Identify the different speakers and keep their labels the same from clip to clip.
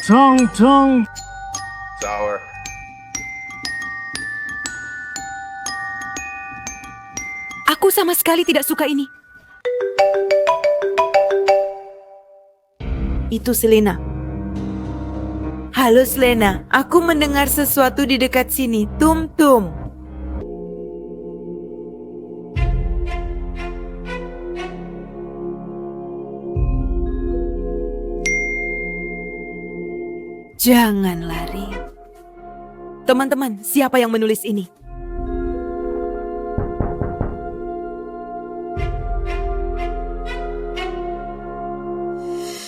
Speaker 1: Tung tung.
Speaker 2: Sour.
Speaker 3: Aku sama sekali tidak suka ini. Itu Selena. Halo Selena, aku mendengar sesuatu di dekat sini. Tum tum. Jangan lari. Teman-teman, siapa yang menulis ini?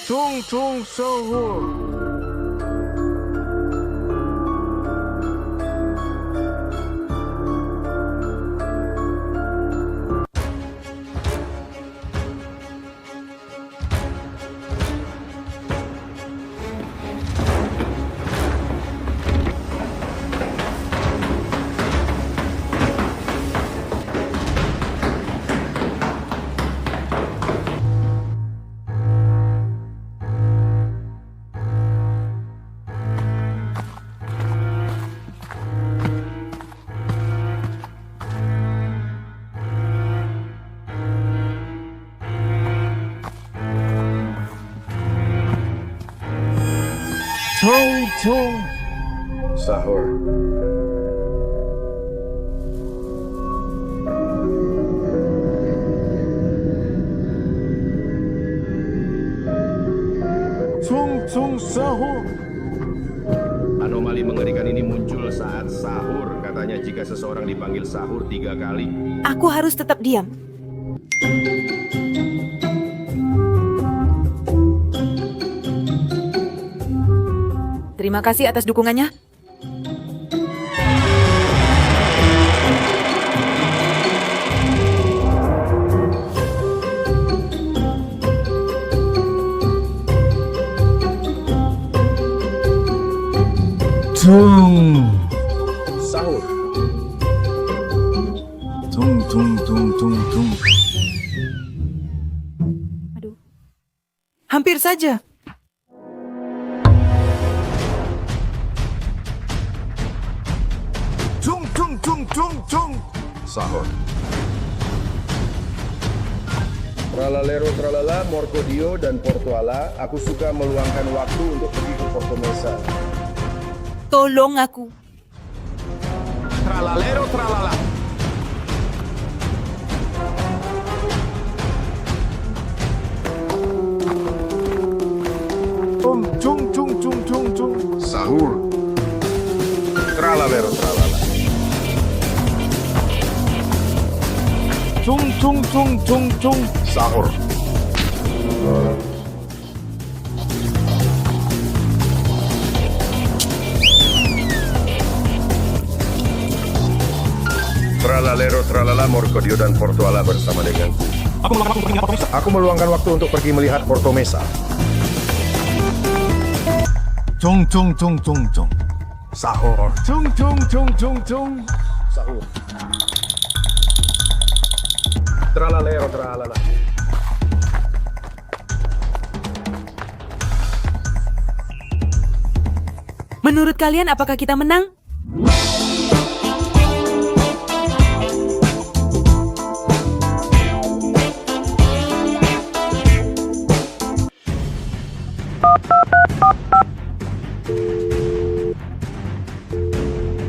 Speaker 1: Tung tung sahur. Tung tung.
Speaker 2: Sahur.
Speaker 1: Tung tung sahur.
Speaker 2: Anomali mengerikan ini muncul saat sahur. Katanya jika seseorang dipanggil sahur 3 kali.
Speaker 3: Aku harus tetap diam. Terima kasih atas dukungannya.
Speaker 1: Tung.
Speaker 2: Sahur.
Speaker 1: Tung tung tung tung tung.
Speaker 3: Aduh. Hampir saja.
Speaker 1: Tung tung tung tung tung.
Speaker 2: Sahur. Tralalero tralala, Morcodio dan Portoala. Aku suka meluangkan waktu untuk pergi ke Porto Mesa.
Speaker 3: Tolong aku.
Speaker 2: Tralalero tralala.
Speaker 1: Tung tung tung tung tung.
Speaker 2: Sahur. Tralalero tralala.
Speaker 1: Tung tung tung tung tung.
Speaker 2: Sahur. Tralalero tralala, Morcodio dan Portoala bersama denganku. Aku meluangkan waktu untuk pergi melihat Porto Mesa.
Speaker 1: Tung tung tung tung tung.
Speaker 2: Sahur.
Speaker 1: Tung tung tung tung tung.
Speaker 2: Sahur. Tralalero tralala.
Speaker 3: Menurut kalian apakah kita menang?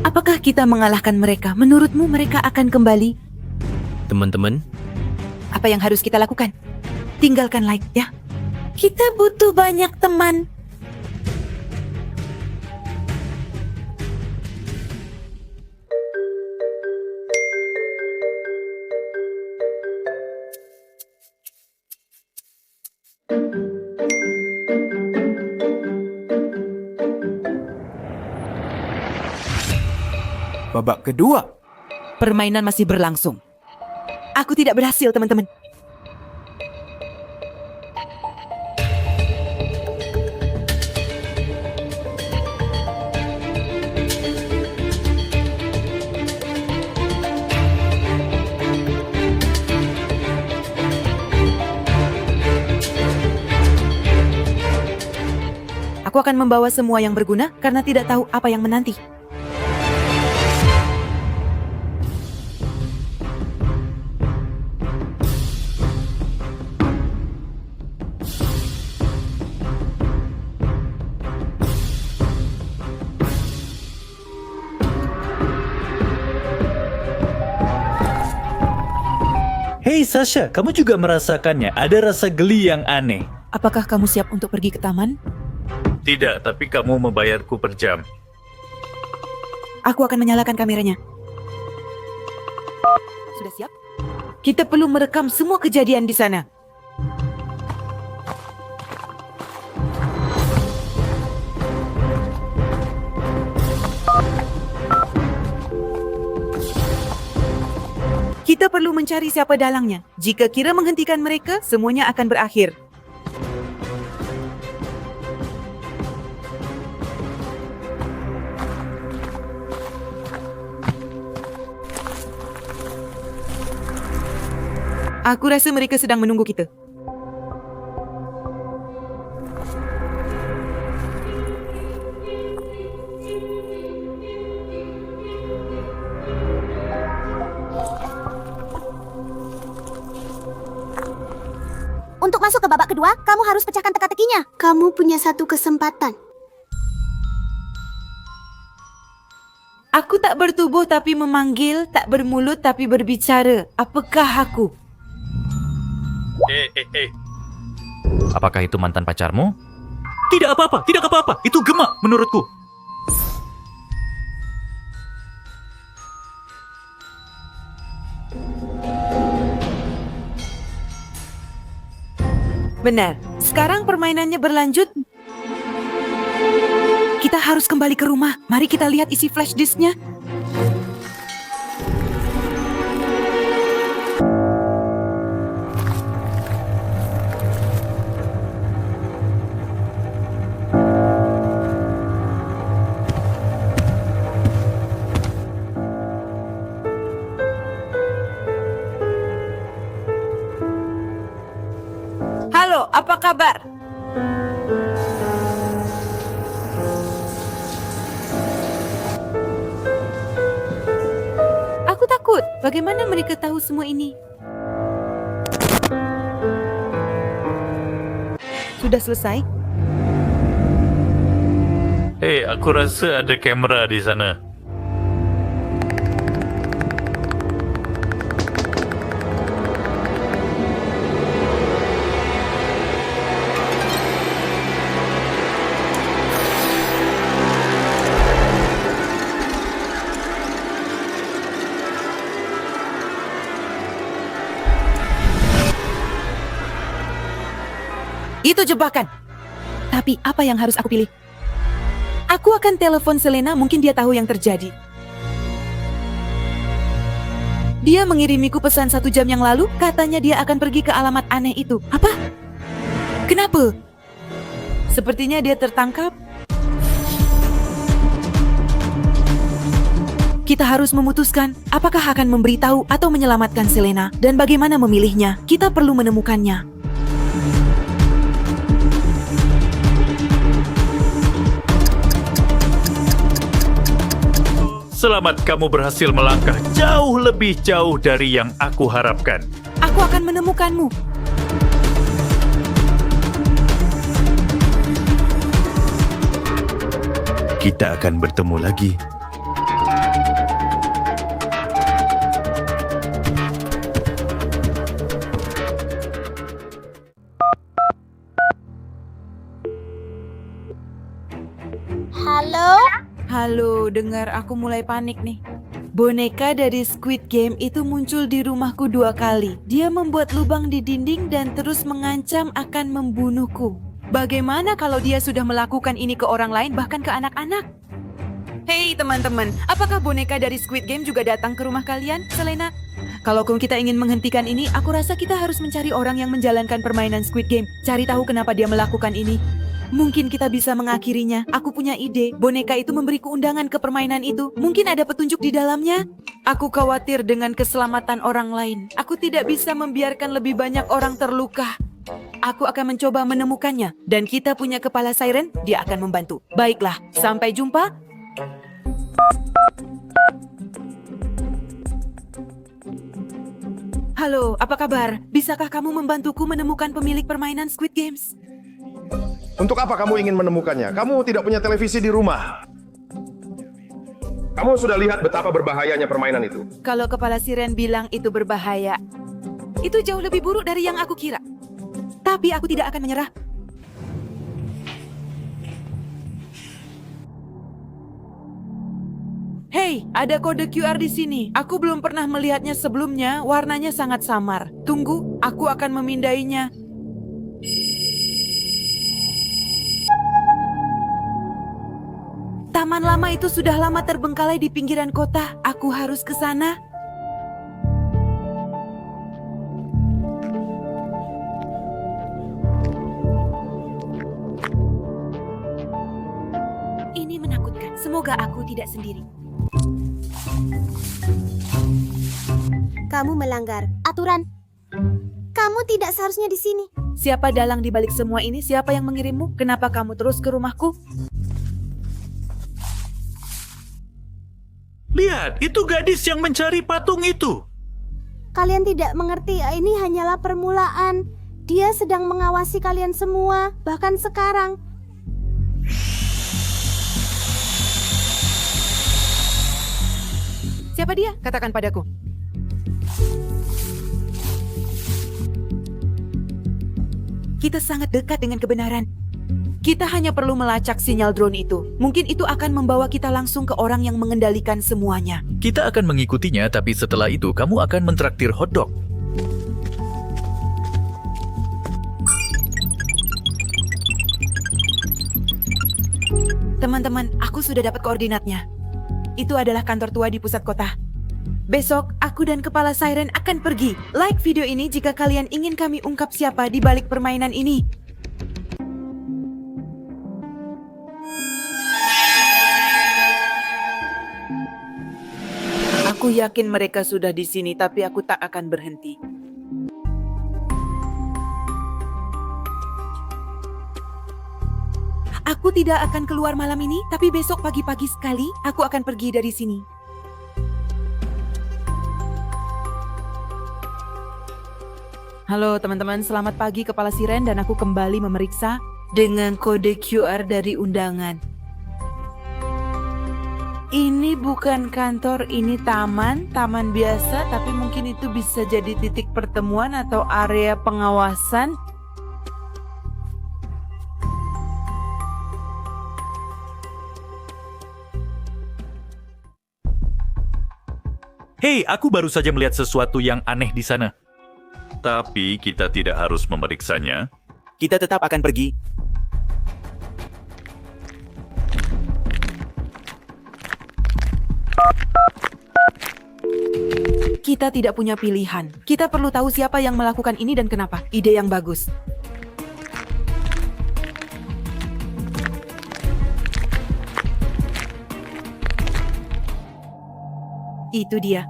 Speaker 3: Apakah kita mengalahkan mereka? Menurutmu mereka akan kembali?
Speaker 4: Teman-teman,
Speaker 3: Apa yang harus kita lakukan? Tinggalkan like ya. Kita butuh banyak teman.
Speaker 1: Babak kedua.
Speaker 3: Permainan masih berlangsung. Aku tidak berhasil, teman-teman. Aku akan membawa semua yang berguna karena tidak tahu apa yang menanti.
Speaker 5: Hei Sasha, kamu juga merasakannya? Ada rasa geli yang aneh.
Speaker 3: Apakah kamu siap untuk pergi ke taman?
Speaker 5: Tidak, tapi kamu membayarku per jam.
Speaker 3: Aku akan menyalakan kameranya. Sudah siap? Kita perlu merekam semua kejadian di sana. Kita perlu mencari siapa dalangnya. Jika Kira menghentikan mereka, semuanya akan berakhir. Aku rasa mereka sedang menunggu kita.
Speaker 6: Untuk masuk ke babak kedua, kamu harus pecahkan teka-tekinya. Kamu punya satu kesempatan.
Speaker 3: Aku tak bertubuh tapi memanggil, tak bermulut tapi berbicara. Apakah aku?
Speaker 5: Apakah itu mantan pacarmu? Tidak apa-apa, tidak apa-apa. Itu gemak menurutku.
Speaker 3: Benar. Sekarang permainannya berlanjut. Kita harus kembali ke rumah. Mari kita lihat isi flash disknya. Halo, apa kabar? Aku takut. Bagaimana mereka tahu semua ini? Sudah selesai?
Speaker 5: Hei, aku rasa ada kamera di sana.
Speaker 3: Itu jebakan. Tapi apa yang harus aku pilih? Aku akan telepon Selena, mungkin dia tahu yang terjadi. Dia mengirimiku pesan 1 jam yang lalu, katanya dia akan pergi ke alamat aneh itu. Apa? Kenapa? Sepertinya dia tertangkap. Kita harus memutuskan apakah akan memberitahu atau menyelamatkan Selena dan bagaimana memilihnya. Kita perlu menemukannya.
Speaker 5: Selamat, kamu berhasil melangkah jauh lebih jauh dari yang aku harapkan.
Speaker 3: Aku akan menemukanmu.
Speaker 5: Kita akan bertemu lagi.
Speaker 6: Halo?
Speaker 3: Halo, dengar, aku mulai panik nih. Boneka dari Squid Game itu muncul di rumahku 2 kali. Dia membuat lubang di dinding dan terus mengancam akan membunuhku. Bagaimana kalau dia sudah melakukan ini ke orang lain, bahkan ke anak-anak? Hei teman-teman, apakah boneka dari Squid Game juga datang ke rumah kalian, Selena? Kalau kita ingin menghentikan ini, aku rasa kita harus mencari orang yang menjalankan permainan Squid Game. Cari tahu kenapa dia melakukan ini. Mungkin kita bisa mengakhirinya. Aku punya ide. Boneka itu memberiku undangan ke permainan itu. Mungkin ada petunjuk di dalamnya. Aku khawatir dengan keselamatan orang lain. Aku tidak bisa membiarkan lebih banyak orang terluka. Aku akan mencoba menemukannya. Dan kita punya kepala siren, dia akan membantu. Baiklah, sampai jumpa. Halo, apa kabar? Bisakah kamu membantuku menemukan pemilik permainan Squid Games?
Speaker 2: Untuk apa kamu ingin menemukannya? Kamu tidak punya televisi di rumah. Kamu sudah lihat betapa berbahayanya permainan itu.
Speaker 3: Kalau kepala siren bilang itu berbahaya, itu jauh lebih buruk dari yang aku kira. Tapi aku tidak akan menyerah. Hei, ada kode QR di sini. Aku belum pernah melihatnya sebelumnya, warnanya sangat samar. Tunggu, aku akan memindainya. Taman lama itu sudah lama terbengkalai di pinggiran kota. Aku harus ke sana. Ini menakutkan. Semoga aku tidak sendiri.
Speaker 6: Kamu melanggar aturan. Kamu tidak seharusnya di sini.
Speaker 3: Siapa dalang di balik semua ini? Siapa yang mengirimmu? Kenapa kamu terus ke rumahku?
Speaker 5: Lihat, itu gadis yang mencari patung itu.
Speaker 6: Kalian tidak mengerti, ini hanyalah permulaan. Dia sedang mengawasi kalian semua, bahkan sekarang.
Speaker 3: Siapa dia? Katakan padaku. Kita sangat dekat dengan kebenaran. Kita hanya perlu melacak sinyal drone itu. Mungkin itu akan membawa kita langsung ke orang yang mengendalikan semuanya.
Speaker 5: Kita akan mengikutinya, tapi setelah itu kamu akan mentraktir hotdog.
Speaker 3: Teman-teman, aku sudah dapat koordinatnya. Itu adalah kantor tua di pusat kota. Besok, aku dan kepala siren akan pergi. Like video ini jika kalian ingin kami ungkap siapa di balik permainan ini. Aku yakin mereka sudah di sini, tapi aku tak akan berhenti. Aku tidak akan keluar malam ini, tapi besok pagi-pagi sekali aku akan pergi dari sini. Halo teman-teman, selamat pagi kepala siren dan aku kembali memeriksa dengan kode QR dari undangan. Ini bukan kantor, ini taman biasa, tapi mungkin itu bisa jadi titik pertemuan atau area pengawasan.
Speaker 5: Hei, aku baru saja melihat sesuatu yang aneh di sana. Tapi kita tidak harus memeriksanya.
Speaker 1: Kita tetap akan pergi.
Speaker 3: Kita tidak punya pilihan. Kita perlu tahu siapa yang melakukan ini dan kenapa. Ide yang bagus. Itu dia.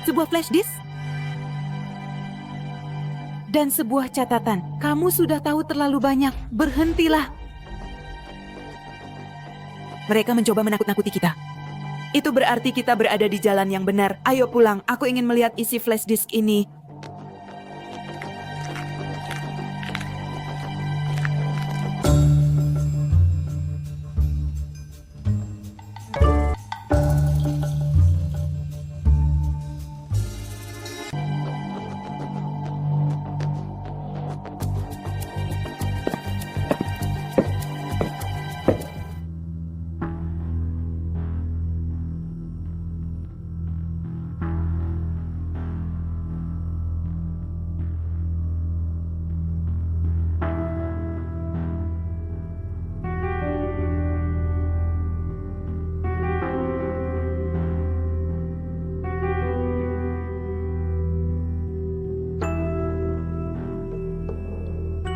Speaker 3: Sebuah flash disk dan sebuah catatan. Kamu sudah tahu terlalu banyak. Berhentilah. Mereka mencoba menakut-nakuti kita. Itu berarti kita berada di jalan yang benar. Ayo pulang. Aku ingin melihat isi flash disk ini.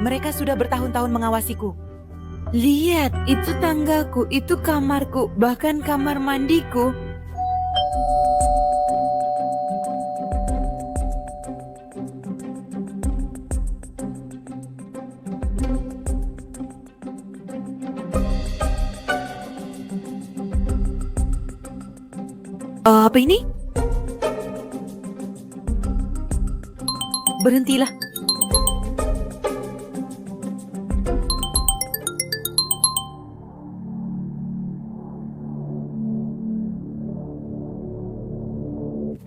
Speaker 3: Mereka sudah bertahun-tahun mengawasiku. Lihat, itu tanggaku, itu kamarku, bahkan kamar mandiku. Apa ini? Berhentilah.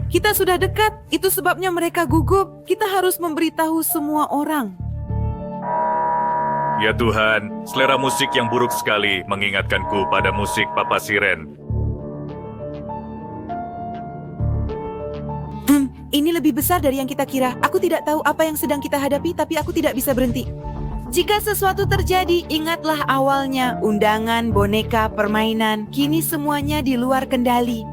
Speaker 3: Kita sudah dekat, itu sebabnya mereka gugup. Kita harus memberitahu semua orang.
Speaker 7: Ya Tuhan, selera musik yang buruk sekali mengingatkanku pada musik Papa Siren.
Speaker 3: Ini lebih besar dari yang kita kira. Aku tidak tahu apa yang sedang kita hadapi, tapi aku tidak bisa berhenti. Jika sesuatu terjadi, ingatlah awalnya. Undangan, boneka, permainan, kini semuanya di luar kendali.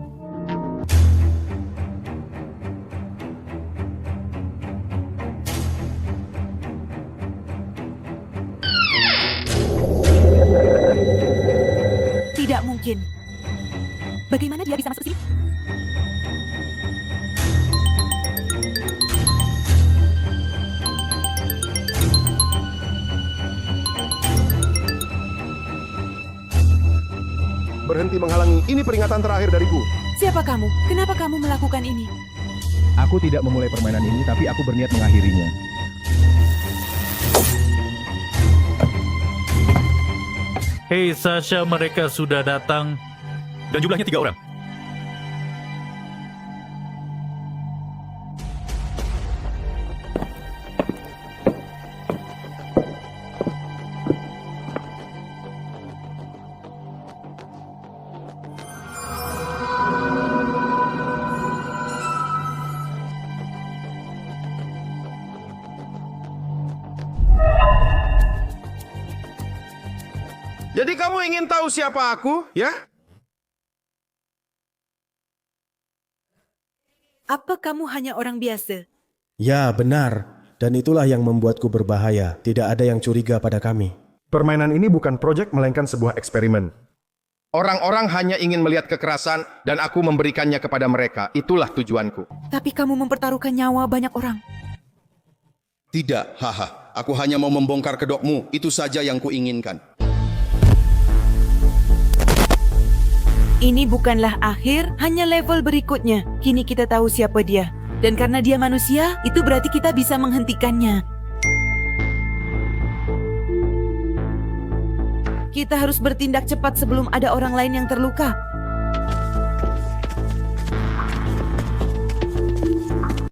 Speaker 3: Tidak mungkin. Bagaimana dia bisa masuk sini?
Speaker 2: Berhenti menghalangi, ini peringatan terakhir dariku.
Speaker 3: Siapa kamu? Kenapa kamu melakukan ini?
Speaker 8: Aku tidak memulai permainan ini, tapi aku berniat mengakhirinya.
Speaker 5: Hei Sasha, mereka sudah datang.
Speaker 7: Dan jumlahnya 3 orang.
Speaker 2: Jadi kamu ingin tahu siapa aku, ya?
Speaker 3: Apa kamu hanya orang biasa?
Speaker 9: Ya, benar. Dan itulah yang membuatku berbahaya. Tidak ada yang curiga pada kami.
Speaker 2: Permainan ini bukan proyek, melainkan sebuah eksperimen. Orang-orang hanya ingin melihat kekerasan, dan aku memberikannya kepada mereka. Itulah tujuanku.
Speaker 3: Tapi kamu mempertaruhkan nyawa banyak orang.
Speaker 10: Tidak, haha. Aku hanya mau membongkar kedokmu. Itu saja yang kuinginkan.
Speaker 3: Ini bukanlah akhir, hanya level berikutnya. Kini kita tahu siapa dia. Dan karena dia manusia, itu berarti kita bisa menghentikannya. Kita harus bertindak cepat sebelum ada orang lain yang terluka.